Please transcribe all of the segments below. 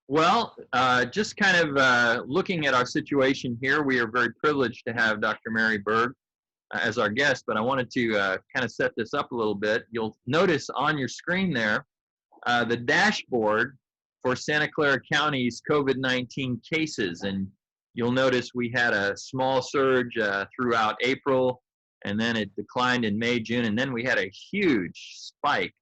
Well, just kind of looking at our situation here, we are very privileged to have Dr. Mary Berge as our guest, but I wanted to kind of set this up a little bit. You'll notice on your screen there the dashboard for Santa Clara County's COVID-19 cases, and you'll notice we had a small surge throughout April, and then it declined in May, June, and then we had a huge spike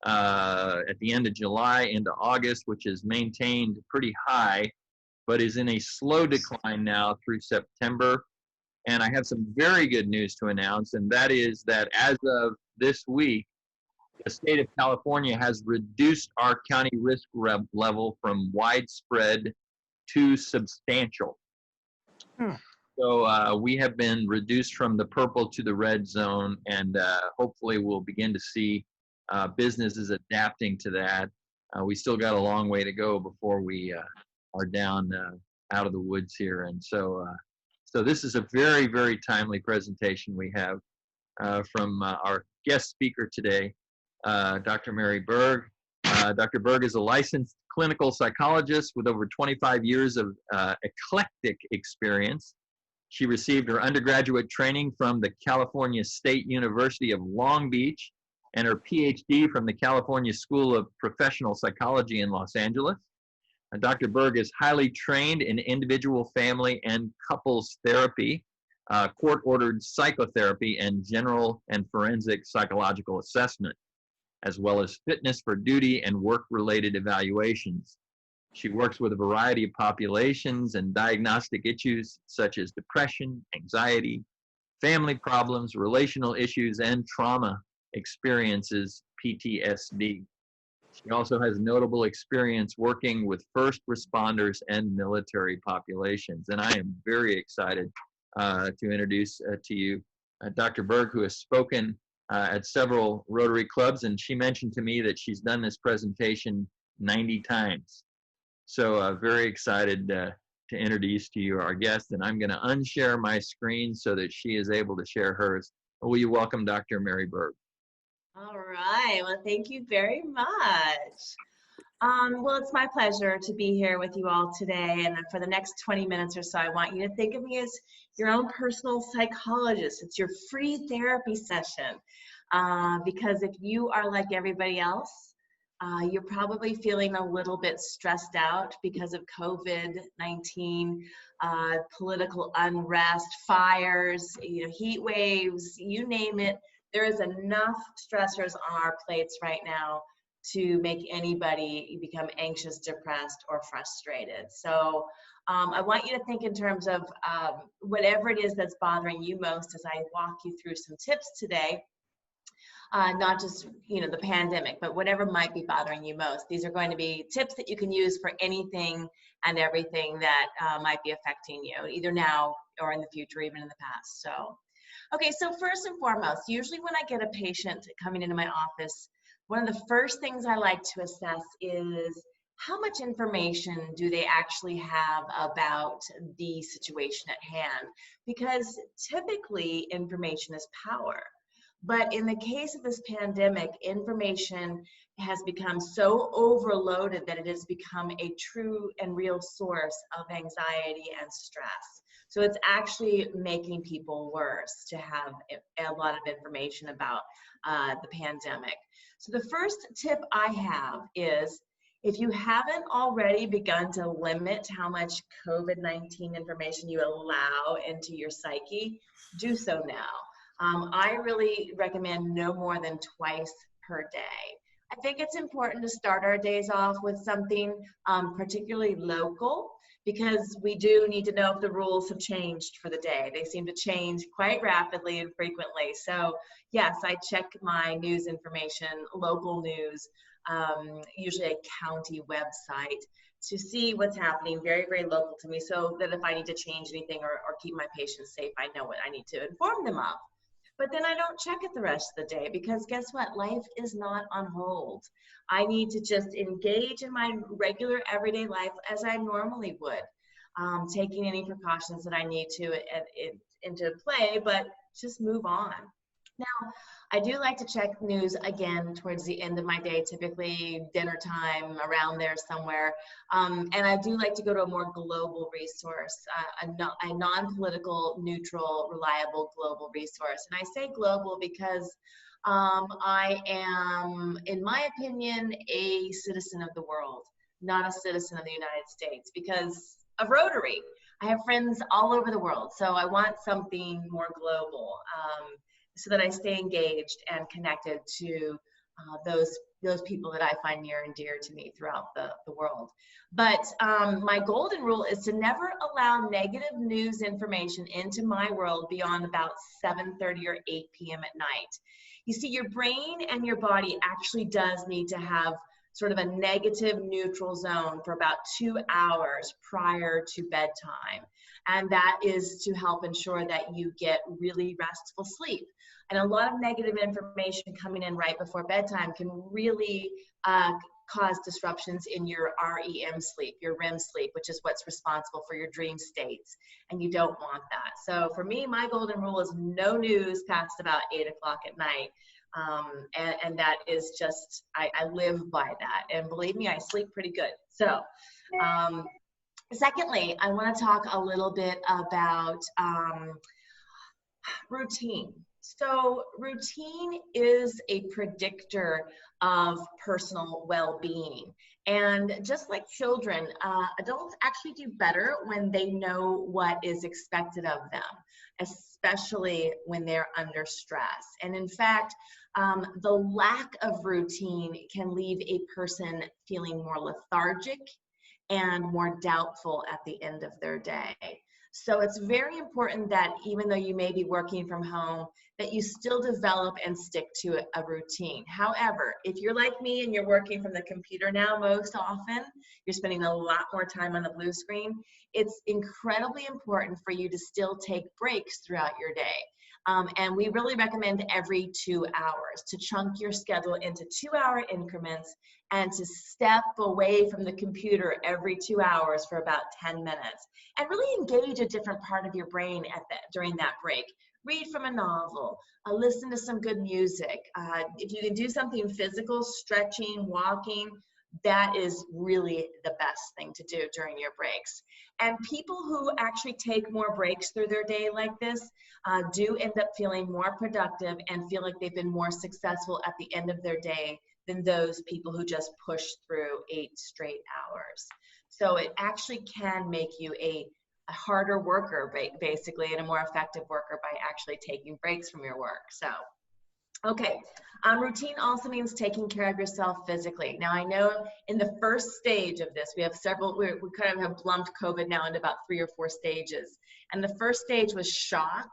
at the end of July into August, which is maintained pretty high, but is in a slow decline now through September. And I have some very good news to announce, and that is that as of this week, the state of California has reduced our county risk level from widespread to substantial. So we have been reduced from the purple to the red zone, and hopefully we'll begin to see businesses adapting to that. We still got a long way to go before we are down out of the woods here. And so this is a very, very timely presentation we have from our guest speaker today, Dr. Mary Berge. Dr. Berge is a licensed clinical psychologist with over 25 years of eclectic experience. She received her undergraduate training from the California State University of Long Beach and her PhD from the California School of Professional Psychology in Los Angeles. Dr. Berge is highly trained in individual, family, and couples therapy, court-ordered psychotherapy, and general and forensic psychological assessment, as well as fitness for duty and work-related evaluations. She works with a variety of populations and diagnostic issues such as depression, anxiety, family problems, relational issues, and trauma experiences, PTSD. She also has notable experience working with first responders and military populations. And I am very excited to introduce to you Dr. Berge, who has spoken at several Rotary clubs, and she mentioned to me that she's done this presentation 90 times. So very excited to introduce to you our guest, and I'm going to unshare my screen so that she is able to share hers. Will you welcome Dr. Mary Berge? All right. Well, thank you very much. Well, it's my pleasure to be here with you all today. And for the next 20 minutes or so, I want you to think of me as your own personal psychologist. It's your free therapy session. Because if you are like everybody else, you're probably feeling a little bit stressed out because of COVID-19, political unrest, fires, heat waves, you name it. There is enough stressors on our plates right now to make anybody become anxious, depressed, or frustrated. So I want you to think in terms of whatever it is that's bothering you most as I walk you through some tips today. Not just the pandemic, but whatever might be bothering you most. These are going to be tips that you can use for anything and everything that might be affecting you, either now or in the future, even in the past. So, okay, so first and foremost, usually when I get a patient coming into my office, one of the first things I like to assess is how much information do they actually have about the situation at hand? Because typically information is power. But in the case of this pandemic, information has become so overloaded that it has become a true and real source of anxiety and stress. So it's actually making people worse to have a lot of information about the pandemic. So the first tip I have is, if you haven't already begun to limit how much COVID-19 information you allow into your psyche, do so now. I really recommend no more than twice per day. I think it's important to start our days off with something particularly local, because we do need to know if the rules have changed for the day. They seem to change quite rapidly and frequently. So yes, I check my news information, local news, usually a county website, to see what's happening very, very local to me, so that if I need to change anything or keep my patients safe, I know what I need to inform them of. But then I don't check it the rest of the day, because guess what? Life is not on hold. I need to just engage in my regular everyday life as I normally would, taking any precautions that I need to into play, but just move on. Now, I do like to check news again towards the end of my day, typically dinner time, around there somewhere. And I do like to go to a more global resource, a non-political, neutral, reliable global resource. And I say global because I am, in my opinion, a citizen of the world, not a citizen of the United States, because of Rotary. I have friends all over the world, so I want something more global. So that I stay engaged and connected to those people that I find near and dear to me throughout the world. But my golden rule is to never allow negative news information into my world beyond about 7:30 or 8 p.m. at night. You see, your brain and your body actually does need to have sort of a negative neutral zone for about 2 hours prior to bedtime. And that is to help ensure that you get really restful sleep. And a lot of negative information coming in right before bedtime can really cause disruptions in your REM sleep, your REM sleep, which is what's responsible for your dream states. And you don't want that. So for me, my golden rule is no news past about 8 o'clock at night. And that is just, I live by that. And believe me, I sleep pretty good. So secondly, I want to talk a little bit about routine. So routine is a predictor of personal well-being. And just like children, adults actually do better when they know what is expected of them, especially when they're under stress. And in fact, the lack of routine can leave a person feeling more lethargic and more doubtful at the end of their day. So it's very important that even though you may be working from home, that you still develop and stick to a routine. However, if you're like me and you're working from the computer now most often, you're spending a lot more time on the blue screen, it's incredibly important for you to still take breaks throughout your day. And we really recommend every 2 hours to chunk your schedule into 2-hour increments and to step away from the computer every 2 hours for about 10 minutes and really engage a different part of your brain during that break. Read from a novel, listen to some good music. If you can do something physical, stretching, walking, that is really the best thing to do during your breaks. And people who actually take more breaks through their day like this do end up feeling more productive and feel like they've been more successful at the end of their day than those people who just push through 8 straight hours. So it actually can make you a harder worker, basically, and a more effective worker by actually taking breaks from your work. So, okay. Routine also means taking care of yourself physically. Now, I know in the first stage of this, we have several, we kind of have lumped COVID now into about 3 or 4 stages. And the first stage was shock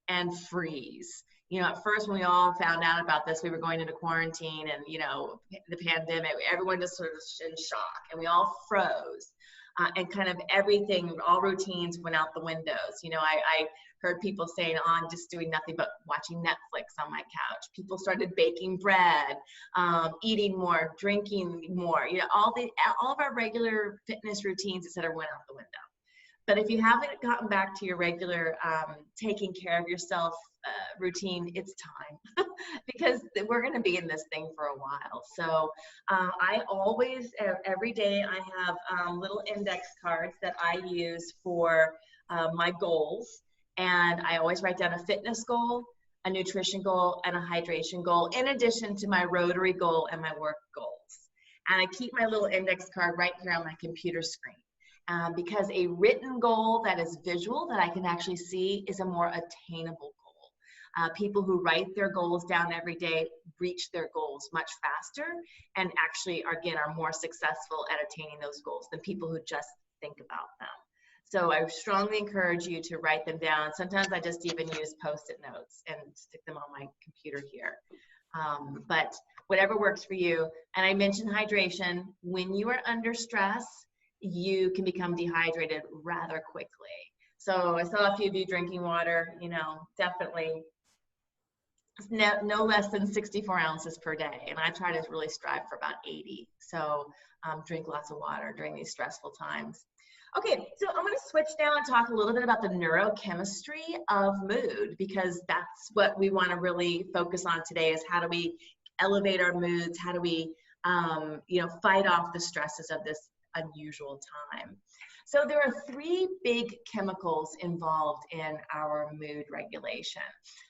and freeze. You know, at first when we all found out about this, we were going into quarantine and, you know, the pandemic, everyone just sort of was in shock and we all froze. And kind of everything, all routines went out the windows. You know, I heard people saying, oh, I'm just doing nothing but watching Netflix on my couch. People started baking bread, eating more, drinking more. You know, all of our regular fitness routines, et cetera, went out the window. But if you haven't gotten back to your regular taking care of yourself routine, it's time because we're going to be in this thing for a while. So I always, every day I have little index cards that I use for my goals. And I always write down a fitness goal, a nutrition goal, and a hydration goal, in addition to my Rotary goal and my work goals. And I keep my little index card right here on my computer screen. Because a written goal that is visual, that I can actually see, is a more attainable goal. People who write their goals down every day reach their goals much faster and actually, again, are more successful at attaining those goals than people who just think about them. So I strongly encourage you to write them down. Sometimes I just even use Post-it notes and stick them on my computer here. But whatever works for you. And I mentioned hydration. When you are under stress, you can become dehydrated rather quickly. So I saw a few of you drinking water, you know, definitely no less than 64 ounces per day. And I try to really strive for about 80. So drink lots of water during these stressful times. Okay, so I'm going to switch now and talk a little bit about the neurochemistry of mood, because that's what we want to really focus on today, is how do we elevate our moods? How do we, fight off the stresses of this unusual time? So there are 3 big chemicals involved in our mood regulation.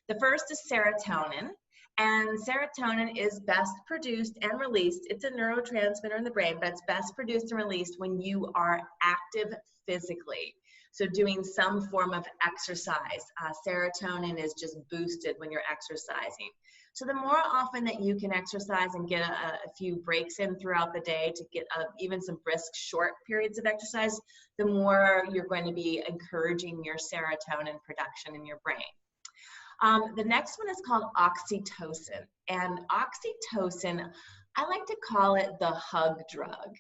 The first is serotonin. And serotonin is best produced and released. It's a neurotransmitter in the brain, but it's best produced and released when you are active physically. So doing some form of exercise. Serotonin is just boosted when you're exercising. So the more often that you can exercise and get a few breaks in throughout the day to get even some brisk short periods of exercise, the more you're going to be encouraging your serotonin production in your brain. The next one is called oxytocin. And oxytocin, I like to call it the hug drug,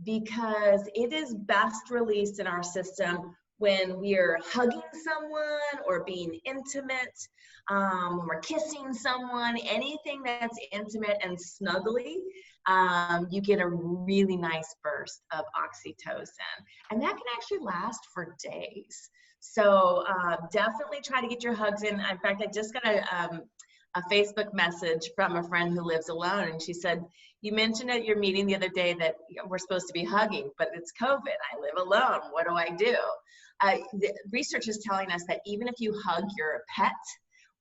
because it is best released in our system when we're hugging someone or being intimate, when we're kissing someone, anything that's intimate and snuggly, you get a really nice burst of oxytocin. And that can actually last for days. So definitely try to get your hugs in. In fact, I just got a Facebook message from a friend who lives alone, and she said, you mentioned at your meeting the other day that we're supposed to be hugging, but it's COVID. I live alone. What do I do? The research is telling us that even if you hug your pet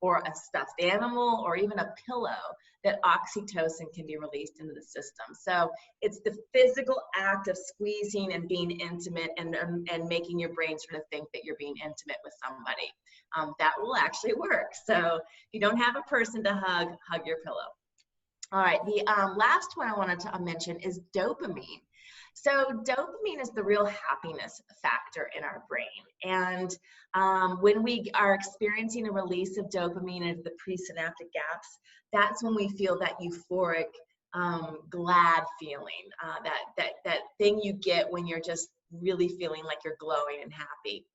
or a stuffed animal or even a pillow, that oxytocin can be released into the system. So it's the physical act of squeezing and being intimate and making your brain sort of think that you're being intimate with somebody. That will actually work. So if you don't have a person to hug, hug your pillow. All right, the last one I wanted to mention is dopamine. So dopamine is the real happiness factor in our brain. And when we are experiencing a release of dopamine into the presynaptic gaps, that's when we feel that euphoric, glad feeling, that thing you get when you're just really feeling like you're glowing and happy.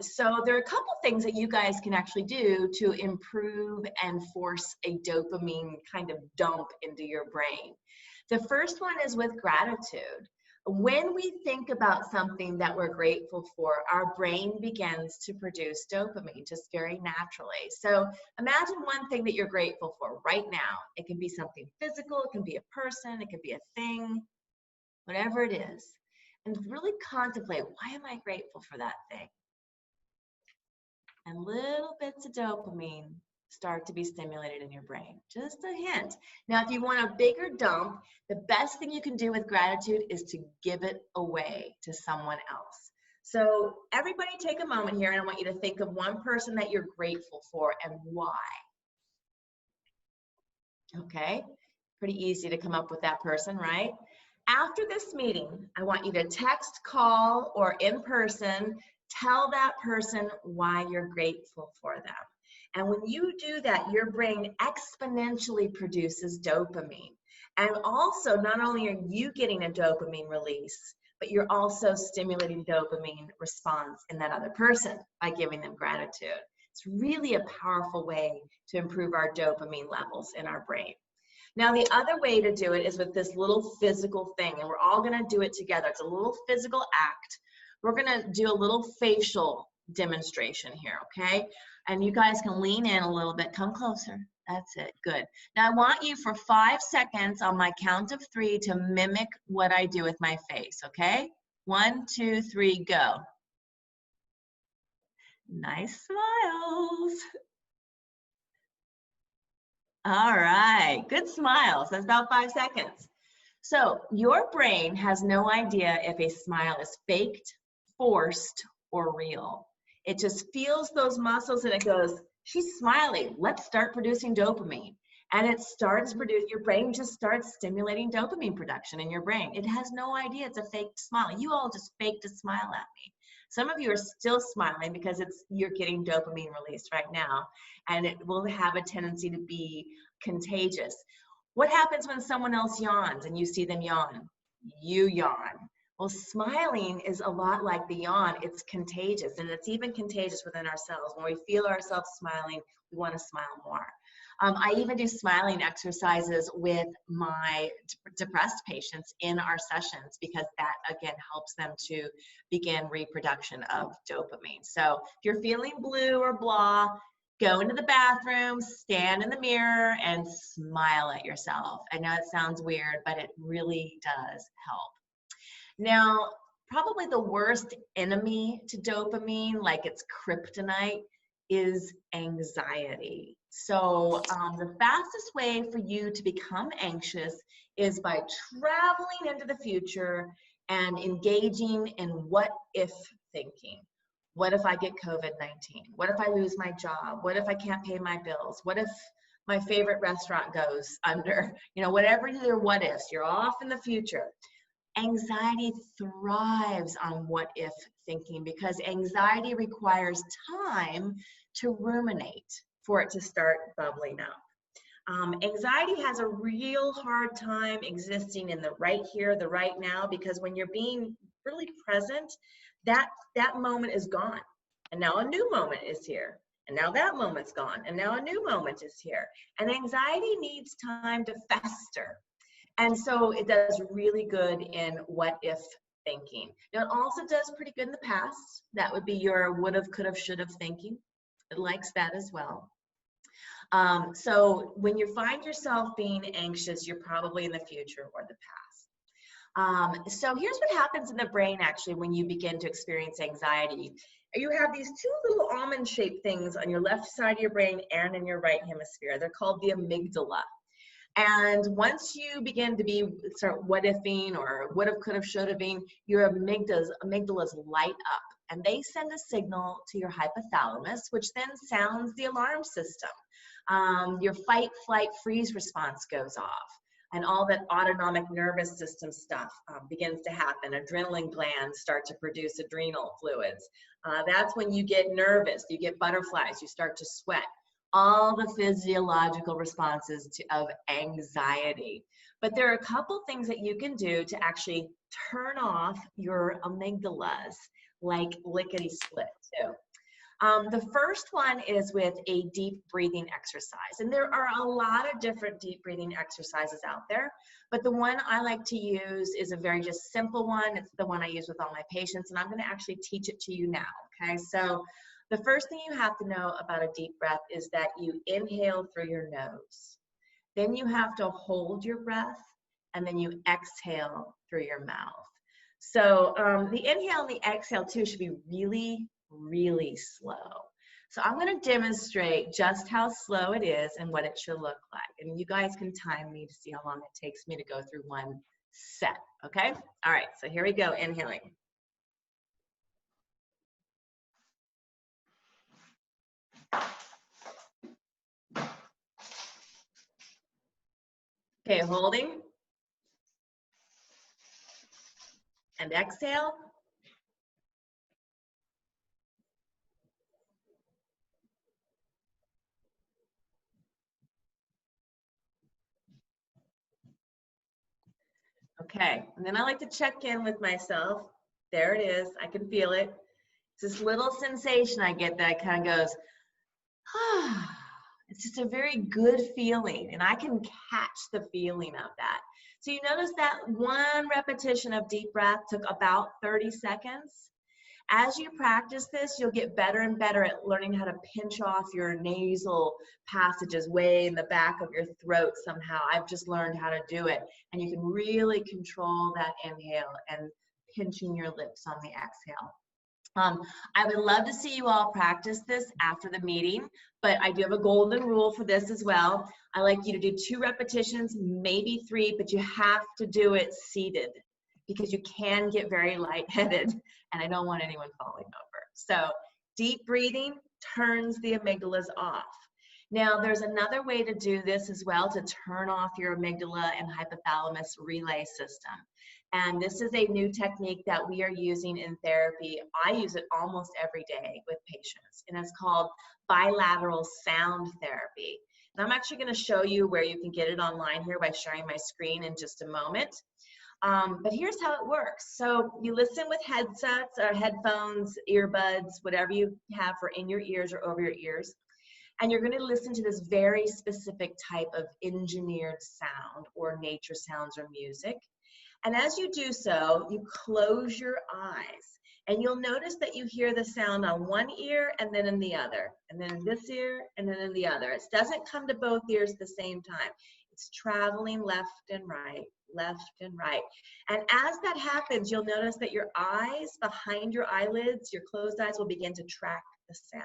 So there are a couple things that you guys can actually do to improve and force a dopamine kind of dump into your brain. The first one is with gratitude. When we think about something that we're grateful for, our brain begins to produce dopamine just very naturally. So imagine one thing that you're grateful for right now. It can be something physical, it can be a person, it can be a thing, whatever it is. And really contemplate, why am I grateful for that thing? And little bits of dopamine start to be stimulated in your brain. Just a hint. Now, if you want a bigger dump, the best thing you can do with gratitude is to give it away to someone else. So everybody take a moment here, and I want you to think of one person that you're grateful for and why. Okay, pretty easy to come up with that person, right? After this meeting, I want you to text, call, or in person, tell that person why you're grateful for them. And when you do that, your brain exponentially produces dopamine. And also, not only are you getting a dopamine release, but you're also stimulating dopamine response in that other person by giving them gratitude. It's really a powerful way to improve our dopamine levels in our brain. Now, the other way to do it is with this little physical thing, and we're all going to do it together. It's a little physical act. We're going to do a little facial demonstration here, okay? And you guys can lean in a little bit. Come closer. That's it. Good. Now, I want you for 5 seconds on my count of 3 to mimic what I do with my face, okay? 1, 2, 3, go. Nice smiles. All right. Good smiles. That's about 5 seconds. So your brain has no idea if a smile is faked, forced, or real. It just feels those muscles and it goes, she's smiling. Let's start producing dopamine. And it starts producing, your brain just starts stimulating dopamine production in your brain. It has no idea it's a faked smile. You all just faked a smile at me. Some of you are still smiling because you're getting dopamine released right now, and it will have a tendency to be contagious. What happens when someone else yawns and you see them yawn? You yawn. Well, smiling is a lot like the yawn. It's contagious, and it's even contagious within ourselves. When we feel ourselves smiling, we want to smile more. I even do smiling exercises with my depressed patients in our sessions because that, again, helps them to begin reproduction of dopamine. So if you're feeling blue or blah, go into the bathroom, stand in the mirror, and smile at yourself. I know it sounds weird, but it really does help. Now, probably the worst enemy to dopamine, like it's kryptonite, is anxiety. So the fastest way for you to become anxious is by traveling into the future and engaging in what if thinking. What if I get COVID-19? What if I lose my job? What if I can't pay my bills? What if my favorite restaurant goes under? You know, whatever your what ifs, you're off in the future. Anxiety thrives on what if thinking because anxiety requires time to ruminate for it to start bubbling up. Anxiety has a real hard time existing in the right here, the right now, because when you're being really present, that moment is gone. And now a new moment is here. And now that moment's gone. And now a new moment is here. And anxiety needs time to fester. And so it does really good in what if thinking. Now it also does pretty good in the past. That would be your would have, could have, should have thinking. It likes that as well. So when you find yourself being anxious, you're probably in the future or the past. So here's what happens in the brain actually when you begin to experience anxiety. You have these two little almond-shaped things on your left side of your brain and in your right hemisphere. They're called the amygdala. And once you begin to start what-ifing or would have, could have, should have been, your amygdalas light up and they send a signal to your hypothalamus, which then sounds the alarm system. Your fight, flight, freeze response goes off and all that autonomic nervous system stuff begins to happen. Adrenaline glands start to produce adrenal fluids. That's when you get nervous, you get butterflies, you start to sweat. All the physiological responses of anxiety. But there are a couple things that you can do to actually turn off your amygdalas, like lickety-split too. The first one is with a deep breathing exercise. And there are a lot of different deep breathing exercises out there, but the one I like to use is a very just simple one. It's the one I use with all my patients, and I'm gonna actually teach it to you now, okay? So the first thing you have to know about a deep breath is that you inhale through your nose. Then you have to hold your breath, and then you exhale through your mouth. So the inhale and the exhale too should be really, really slow. So I'm going to demonstrate just how slow it is and what it should look like. And you guys can time me to see how long it takes me to go through one set, okay? All right, so here we go, inhaling. Okay, holding. And exhale. Okay, and then I like to check in with myself. There it is, I can feel it. It's this little sensation I get that kind of goes, ah. It's just a very good feeling, and I can catch the feeling of that. So you notice that one repetition of deep breath took about 30 seconds. As you practice this, you'll get better and better at learning how to pinch off your nasal passages way in the back of your throat somehow. I've just learned how to do it. And you can really control that inhale and pinching your lips on the exhale. I would love to see you all practice this after the meeting, but I do have a golden rule for this as well. I like you to do 2 repetitions, maybe 3, but you have to do it seated because you can get very lightheaded and I don't want anyone falling over. So deep breathing turns the amygdalas off. Now there's another way to do this as well, to turn off your amygdala and hypothalamus relay system. And this is a new technique that we are using in therapy. I use it almost every day with patients, and it's called bilateral sound therapy. And I'm actually going to show you where you can get it online here by sharing my screen in just a moment. But here's how it works. So you listen with headsets or headphones, earbuds, whatever you have for in your ears or over your ears. and you're going to listen to this very specific type of engineered sound or nature sounds or music. And as you do so, you close your eyes, and you'll notice that you hear the sound on one ear and then in the other, and then in this ear and then in the other. It doesn't come to both ears at the same time. It's traveling left and right, left and right. And as that happens, you'll notice that your eyes behind your eyelids, your closed eyes, will begin to track the sound.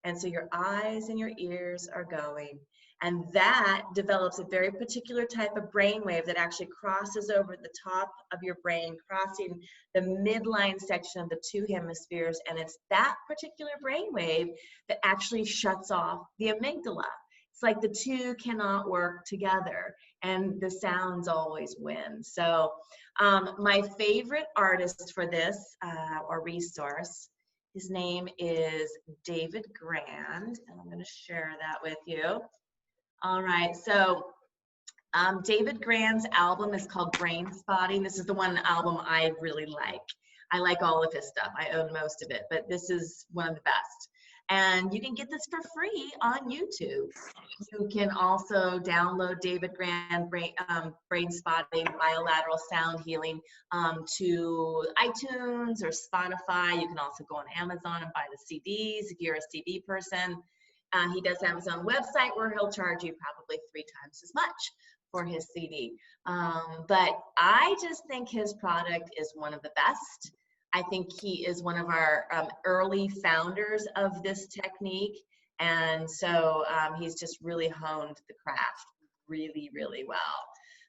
And so your eyes and your ears are going. And that develops a very particular type of brainwave that actually crosses over the top of your brain, crossing the midline section of the two hemispheres. And it's that particular brainwave that actually shuts off the amygdala. It's like the two cannot work together, and the sounds always win. So my favorite artist for this or resource, his name is David Grand, and I'm going to share that with you. All right, so David Grand's album is called Brain Spotting. This is the one album I really like. I like all of his stuff. I own most of it, but this is one of the best. And you can get this for free on YouTube. You can also download David Grand Brain Spotting Bilateral Sound Healing to iTunes or Spotify. You can also go on Amazon and buy the CDs if you're a CD person. He does have his own website where he'll charge you probably 3 times as much for his CD. But I just think his product is one of the best. I think he is one of our early founders of this technique. And so he's just really honed the craft really, really well.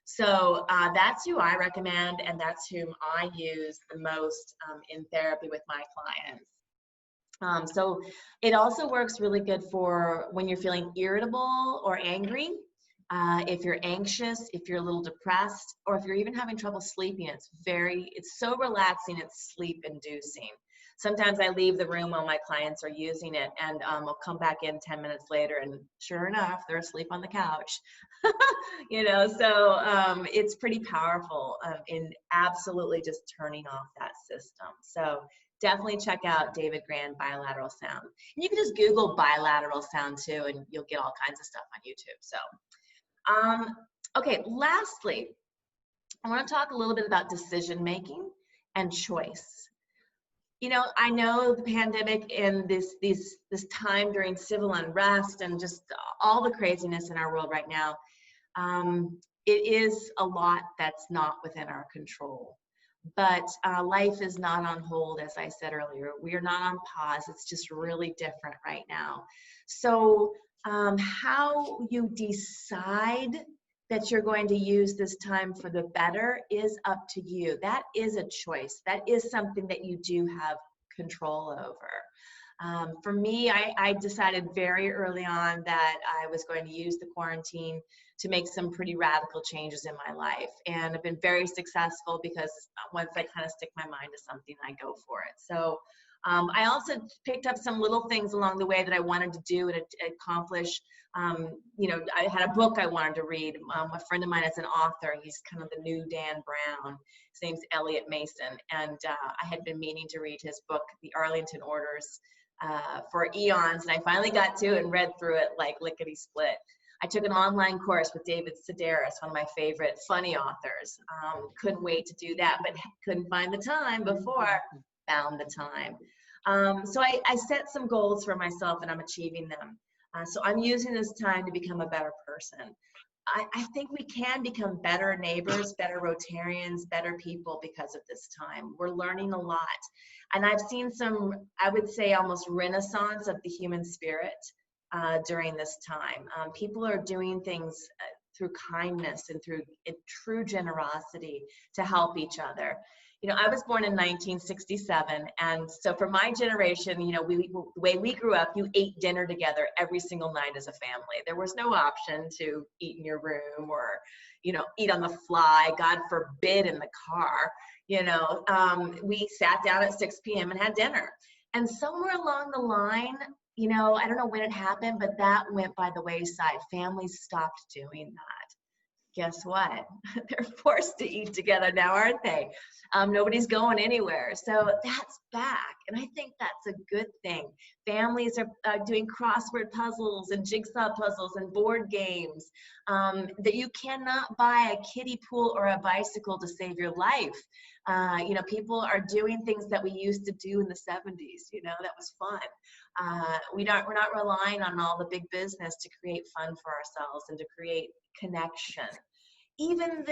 So that's who I recommend, and that's whom I use the most in therapy with my clients. So it also works really good for when you're feeling irritable or angry. If you're anxious, if you're a little depressed, or if you're even having trouble sleeping, it's so relaxing, it's sleep inducing. Sometimes I leave the room while my clients are using it, and I'll come back in 10 minutes later, and sure enough, they're asleep on the couch. You know, so it's pretty powerful in absolutely just turning off that system. So definitely check out David Grand Bilateral Sound. And you can just Google bilateral sound too, and you'll get all kinds of stuff on YouTube. So. Okay, lastly, I want to talk a little bit about decision making and choice. You know, I know the pandemic and this time during civil unrest and just all the craziness in our world right now, it is a lot that's not within our control. But life is not on hold, as I said earlier. We are not on pause. It's just really different right now. So how you decide that you're going to use this time for the better is up to you. That is a choice. That is something that you do have control over. For me, I decided very early on that I was going to use the quarantine to make some pretty radical changes in my life. And I've been very successful because once I kind of stick my mind to something, I go for it. So I also picked up some little things along the way that I wanted to do and accomplish. You know, I had a book I wanted to read. A friend of mine is an author. He's kind of the new Dan Brown. His name's Elliot Mason. And I had been meaning to read his book, The Arlington Orders, for eons. And I finally got to it and read through it like lickety split. I took an online course with David Sedaris, one of my favorite funny authors. Couldn't wait to do that, but couldn't find the time before. Found the time. So I set some goals for myself and I'm achieving them. So I'm using this time to become a better person. I think we can become better neighbors, better Rotarians, better people because of this time. We're learning a lot. And I've seen some, I would say almost renaissance of the human spirit during this time. People are doing things through kindness and through true generosity to help each other. You know, I was born in 1967, and so for my generation, you know, the way we grew up, you ate dinner together every single night as a family. There was no option to eat in your room or, you know, eat on the fly, God forbid in the car. You know, we sat down at 6 p.m. and had dinner. And somewhere along the line, you know, I don't know when it happened, but that went by the wayside. Families stopped doing that. Guess what? They're forced to eat together now, aren't they? Nobody's going anywhere. So that's back. And I think that's a good thing. Families are doing crossword puzzles and jigsaw puzzles and board games. That you cannot buy a kiddie pool or a bicycle to save your life. You know, people are doing things that we used to do in the 70s, you know, that was fun. We're not relying on all the big business to create fun for ourselves and to create connection. Even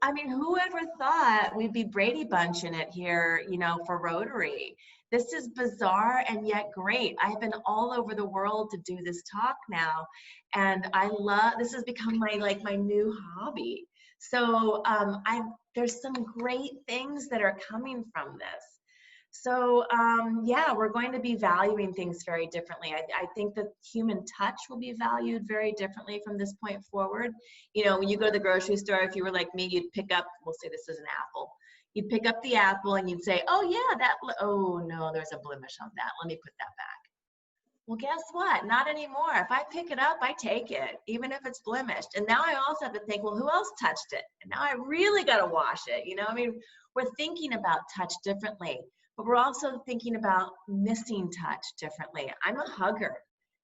I mean, whoever thought we'd be Brady Bunching it here, you know, for Rotary? This is bizarre and yet great. I've been all over the world to do this talk now, and this has become my new hobby. So there's some great things that are coming from this. So yeah, we're going to be valuing things very differently. I think that human touch will be valued very differently from this point forward. You know, when you go to the grocery store, if you were like me, you'd pick up, we'll say this is an apple. You'd pick up the apple and you'd say, oh yeah, oh no, there's a blemish on that. Let me put that back. Well, guess what? Not anymore. If I pick it up, I take it, even if it's blemished. And now I also have to think, well, who else touched it? And now I really got to wash it. You know, I mean, we're thinking about touch differently. But we're also thinking about missing touch differently. I'm a hugger.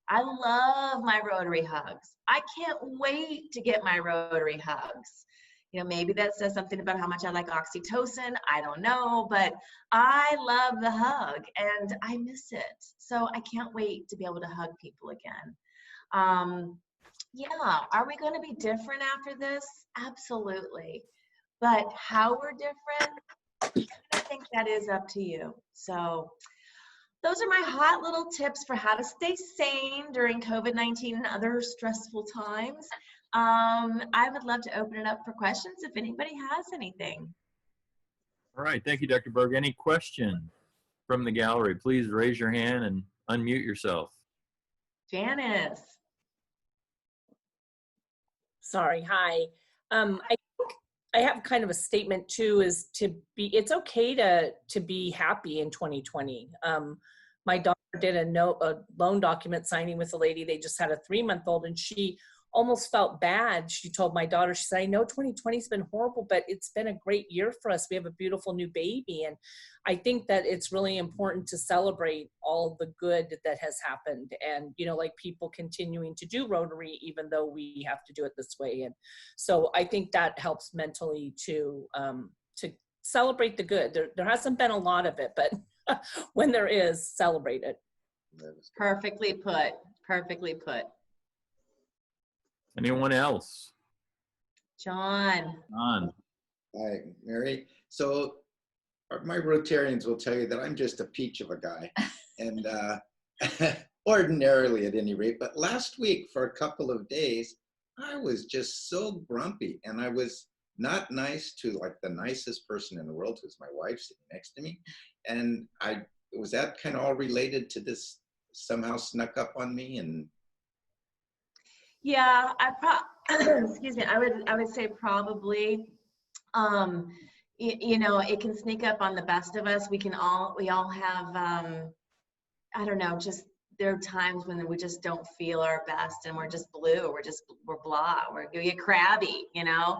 I love my Rotary hugs. I can't wait to get my Rotary hugs. You know, maybe that says something about how much I like oxytocin. I don't know, but I love the hug and I miss it. So I can't wait to be able to hug people again. Yeah, are we going to be different after this? Absolutely. But how we're different, I think that is up to you. So those are my hot little tips for how to stay sane during COVID-19 and other stressful times. I would love to open it up for questions if anybody has anything. All right, thank you, Dr. Berge. Any questions from the gallery? Please raise your hand and unmute yourself. Janice. Sorry, hi. I have kind of a statement too, it's okay to be happy in 2020. My daughter did a loan document signing with a lady. They just had a 3-month-old and she almost felt bad. She told my daughter, she said, I know 2020's been horrible, but it's been a great year for us. We have a beautiful new baby. And I think that it's really important to celebrate all the good that has happened. And, you know, like people continuing to do Rotary, even though we have to do it this way. And so I think that helps mentally to celebrate the good. There hasn't been a lot of it, but when there is, celebrate it. Perfectly put. Perfectly put. Anyone else? John. John. Hi, Mary. So my Rotarians will tell you that I'm just a peach of a guy, and ordinarily at any rate. But last week for a couple of days, I was just so grumpy, and I was not nice to like the nicest person in the world, who's my wife sitting next to me. And was that kind of all related to this somehow snuck up on me? And yeah, excuse me, I would say probably, you know, it can sneak up on the best of us. We all have, I don't know, just there are times when we just don't feel our best and we're just blue, we're blah, we get crabby, you know.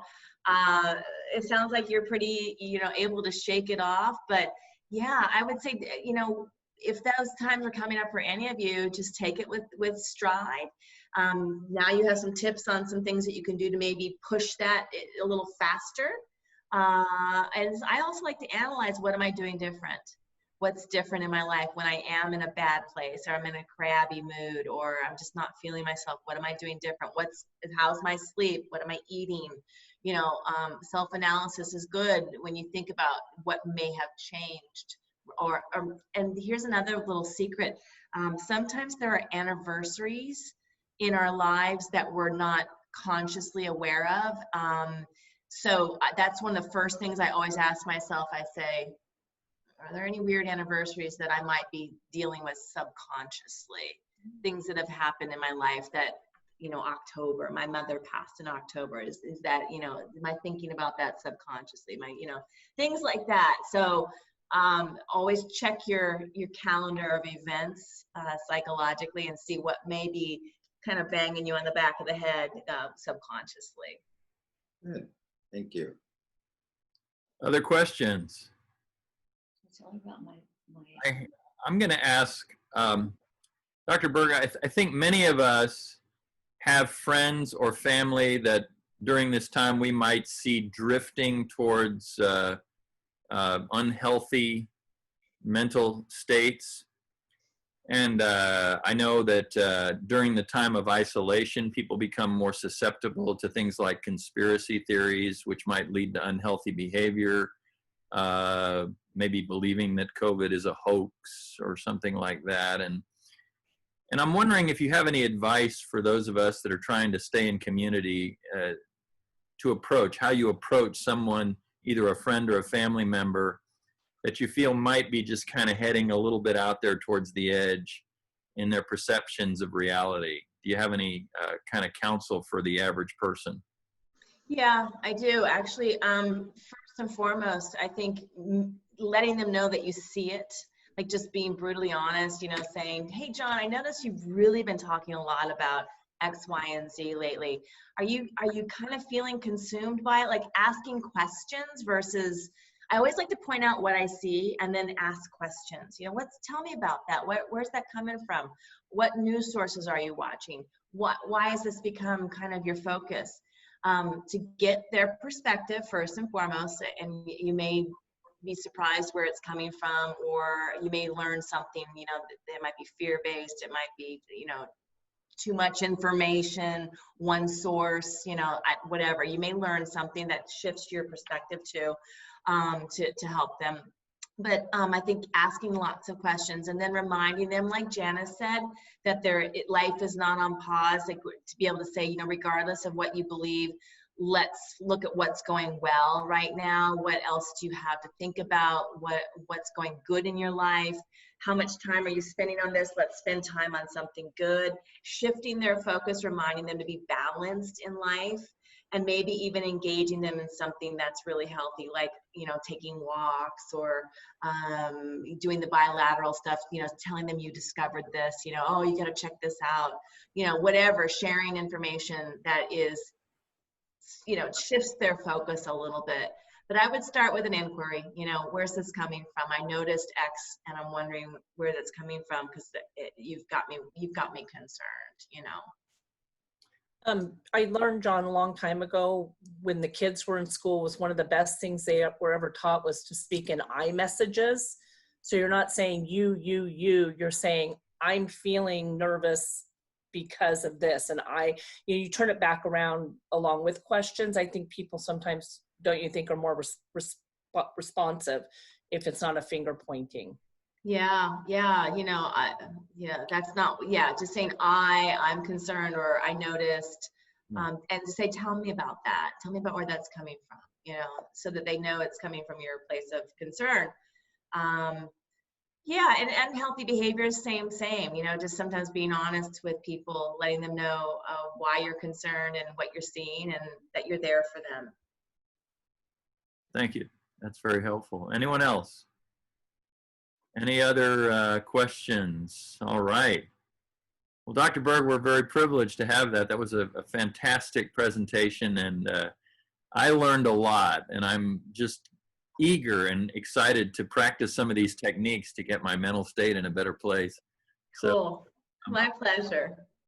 It sounds like you're pretty, you know, able to shake it off, but yeah, I would say, you know, if those times are coming up for any of you, just take it with stride. Now you have some tips on some things that you can do to maybe push that a little faster. And I also like to analyze, what am I doing different? What's different in my life when I am in a bad place, or I'm in a crabby mood, or I'm just not feeling myself? What am I doing different? How's my sleep? What am I eating? You know, self-analysis is good when you think about what may have changed. And here's another little secret. Sometimes there are anniversaries in our lives that we're not consciously aware of. So that's one of the first things I always ask myself. I say, are there any weird anniversaries that I might be dealing with subconsciously? Things that have happened in my life that, you know, October, my mother passed in October. Is that, you know, am I thinking about that subconsciously? You know, things like that. So always check your calendar of events psychologically and see what may be kind of banging you on the back of the head subconsciously. good, thank you. Other questions? It's all about my I'm going to ask Dr. Berge, I think many of us have friends or family that during this time we might see drifting towards unhealthy mental states. And I know that during the time of isolation, people become more susceptible to things like conspiracy theories, which might lead to unhealthy behavior, maybe believing that COVID is a hoax or something like that. And I'm wondering if you have any advice for those of us that are trying to stay in community to approach, how you approach someone, either a friend or a family member, that you feel might be just kind of heading a little bit out there towards the edge in their perceptions of reality. Do you have any kind of counsel for the average person? Yeah, I do actually. First and foremost, I think letting them know that you see it, like just being brutally honest, you know, saying, hey, John, I noticed you've really been talking a lot about X, Y, and Z lately. Are you kind of feeling consumed by it? Like asking questions versus, I always like to point out what I see and then ask questions. You know, tell me about that. Where's that coming from? What news sources are you watching? Why has this become kind of your focus? To get their perspective first and foremost, and you may be surprised where it's coming from, or you may learn something, you know, that might be fear-based, it might be, you know, too much information, one source, you know, whatever. You may learn something that shifts your perspective to help them. But I think asking lots of questions and then reminding them, like Janice said, that life is not on pause, like to be able to say, you know, regardless of what you believe, let's look at what's going well right now. What else do you have to think about? What's going good in your life? How much time are you spending on this? Let's spend time on something good. Shifting their focus, reminding them to be balanced in life, and maybe even engaging them in something that's really healthy, like, you know, taking walks or doing the bilateral stuff, you know, telling them you discovered this, you know, oh, you got to check this out, you know, whatever, sharing information that is, you know, shifts their focus a little bit. But I would start with an inquiry, you know, where's this coming from? I noticed X and I'm wondering where that's coming from, because you've got me concerned, you know. I learned, John, a long time ago when the kids were in school, was one of the best things they were ever taught was to speak in I messages. So you're not saying you're saying I'm feeling nervous because of this. And you turn it back around along with questions. I think people sometimes, don't you think, are more responsive if it's not a finger pointing. Yeah, you know, that's not, just saying I'm concerned or I noticed, and to say, tell me about that. Tell me about where that's coming from, you know, so that they know it's coming from your place of concern. Yeah, and healthy behavior, same, you know, just sometimes being honest with people, letting them know why you're concerned and what you're seeing and that you're there for them. Thank you. That's very helpful. Anyone else? Any other questions? All right. Well, Dr. Berge, we're very privileged to have that. That was a fantastic presentation, and I learned a lot, and I'm just eager and excited to practice some of these techniques to get my mental state in a better place. Cool. My pleasure.